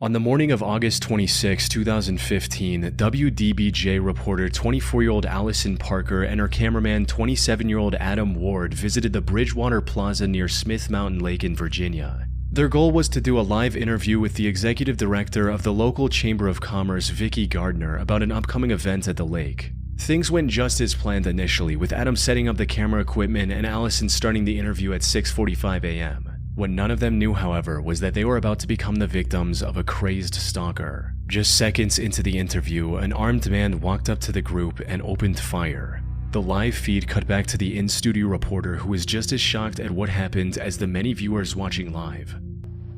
On the morning of August 26, 2015, WDBJ reporter 24-year-old Allison Parker and her cameraman 27-year-old Adam Ward visited the Bridgewater Plaza near Smith Mountain Lake in Virginia. Their goal was to do a live interview with the executive director of the local Chamber of Commerce, Vicki Gardner, about an upcoming event at the lake. Things went just as planned initially, with Adam setting up the camera equipment and Allison starting the interview at 6:45 a.m. What none of them knew, however, was that they were about to become the victims of a crazed stalker. Just seconds into the interview, an armed man walked up to the group and opened fire. The live feed cut back to the in-studio reporter, who was just as shocked at what happened as the many viewers watching live.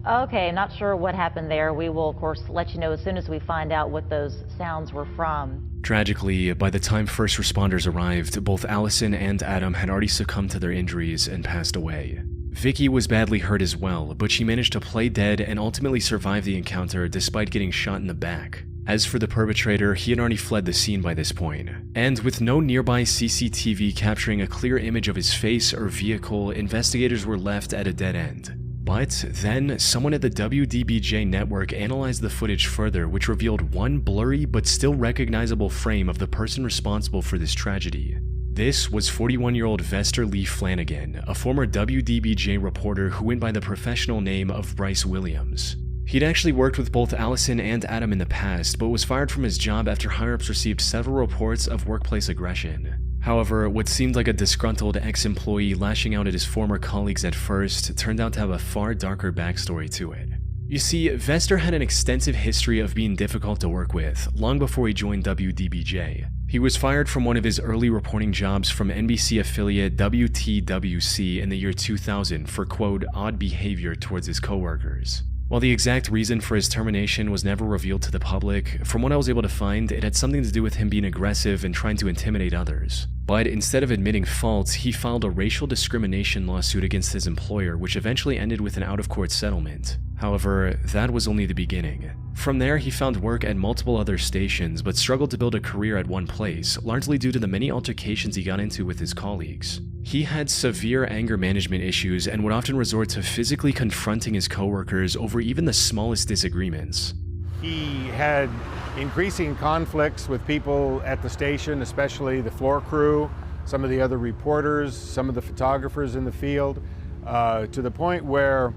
Okay, I'm not sure what happened there. We will, of course, let you know as soon as we find out what those sounds were from. Tragically, by the time first responders arrived, both Allison and Adam had already succumbed to their injuries and passed away. Vicki was badly hurt as well, but she managed to play dead and ultimately survive the encounter despite getting shot in the back. As for the perpetrator, he had already fled the scene by this point, and with no nearby CCTV capturing a clear image of his face or vehicle, investigators were left at a dead end. But then, someone at the WDBJ network analyzed the footage further, which revealed one blurry but still recognizable frame of the person responsible for this tragedy. This was 41-year-old Vester Lee Flanagan, a former WDBJ reporter who went by the professional name of Bryce Williams. He'd actually worked with both Allison and Adam in the past, but was fired from his job after higher-ups received several reports of workplace aggression. However, what seemed like a disgruntled ex-employee lashing out at his former colleagues at first turned out to have a far darker backstory to it. You see, Vester had an extensive history of being difficult to work with, long before he joined WDBJ. He was fired from one of his early reporting jobs from NBC affiliate WTWC in the year 2000 for, quote, odd behavior towards his coworkers. While the exact reason for his termination was never revealed to the public, from what I was able to find, it had something to do with him being aggressive and trying to intimidate others. But instead of admitting fault, he filed a racial discrimination lawsuit against his employer, which eventually ended with an out-of-court settlement. However, that was only the beginning. From there, he found work at multiple other stations, but struggled to build a career at one place, largely due to the many altercations he got into with his colleagues. He had severe anger management issues and would often resort to physically confronting his coworkers over even the smallest disagreements. He had increasing conflicts with people at the station, especially the floor crew, some of the other reporters, some of the photographers in the field, to the point where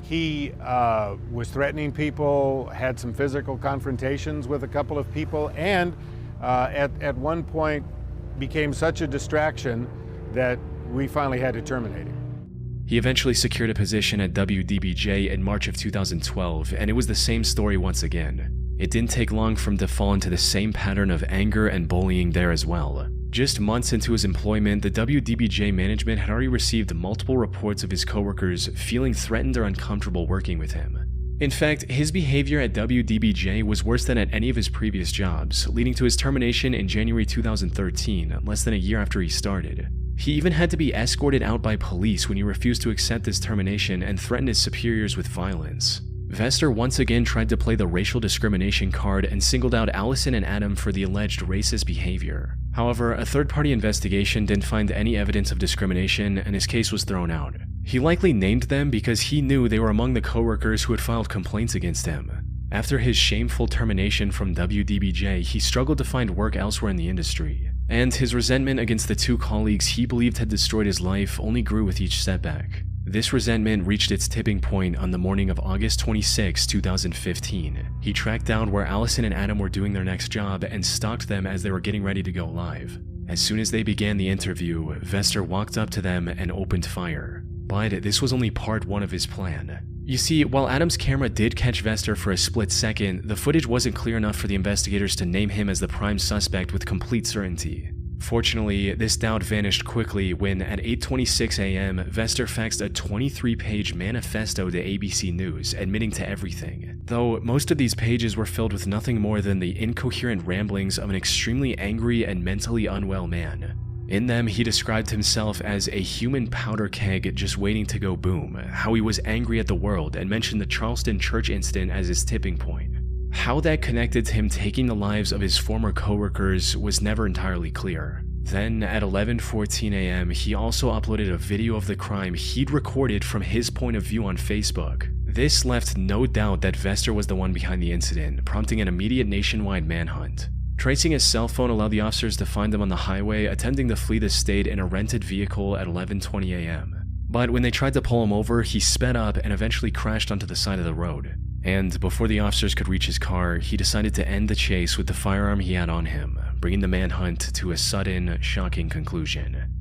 he was threatening people, had some physical confrontations with a couple of people, and at one point became such a distraction that we finally had to terminate him. He eventually secured a position at WDBJ in March of 2012, and it was the same story once again. It didn't take long for him to fall into the same pattern of anger and bullying there as well. Just months into his employment, the WDBJ management had already received multiple reports of his coworkers feeling threatened or uncomfortable working with him. In fact, his behavior at WDBJ was worse than at any of his previous jobs, leading to his termination in January 2013, less than a year after he started. He even had to be escorted out by police when he refused to accept his termination and threatened his superiors with violence. Vester once again tried to play the racial discrimination card and singled out Allison and Adam for the alleged racist behavior. However, a third-party investigation didn't find any evidence of discrimination and his case was thrown out. He likely named them because he knew they were among the coworkers who had filed complaints against him. After his shameful termination from WDBJ, he struggled to find work elsewhere in the industry, and his resentment against the two colleagues he believed had destroyed his life only grew with each setback. This resentment reached its tipping point on the morning of August 26, 2015. He tracked down where Allison and Adam were doing their next job and stalked them as they were getting ready to go live. As soon as they began the interview, Vester walked up to them and opened fire. But this was only part one of his plan. You see, while Adam's camera did catch Vester for a split second, the footage wasn't clear enough for the investigators to name him as the prime suspect with complete certainty. Fortunately, this doubt vanished quickly when, at 8:26 a.m., Vester faxed a 23-page manifesto to ABC News, admitting to everything. Though most of these pages were filled with nothing more than the incoherent ramblings of an extremely angry and mentally unwell man. In them, he described himself as a human powder keg just waiting to go boom, how he was angry at the world, and mentioned the Charleston church incident as his tipping point. How that connected to him taking the lives of his former coworkers was never entirely clear. Then, at 11:14 a.m., he also uploaded a video of the crime he'd recorded from his point of view on Facebook. This left no doubt that Vester was the one behind the incident, prompting an immediate nationwide manhunt. Tracing his cell phone allowed the officers to find him on the highway, attempting to flee the state in a rented vehicle at 11:20 a.m. But when they tried to pull him over, he sped up and eventually crashed onto the side of the road. And before the officers could reach his car, he decided to end the chase with the firearm he had on him, bringing the manhunt to a sudden, shocking conclusion.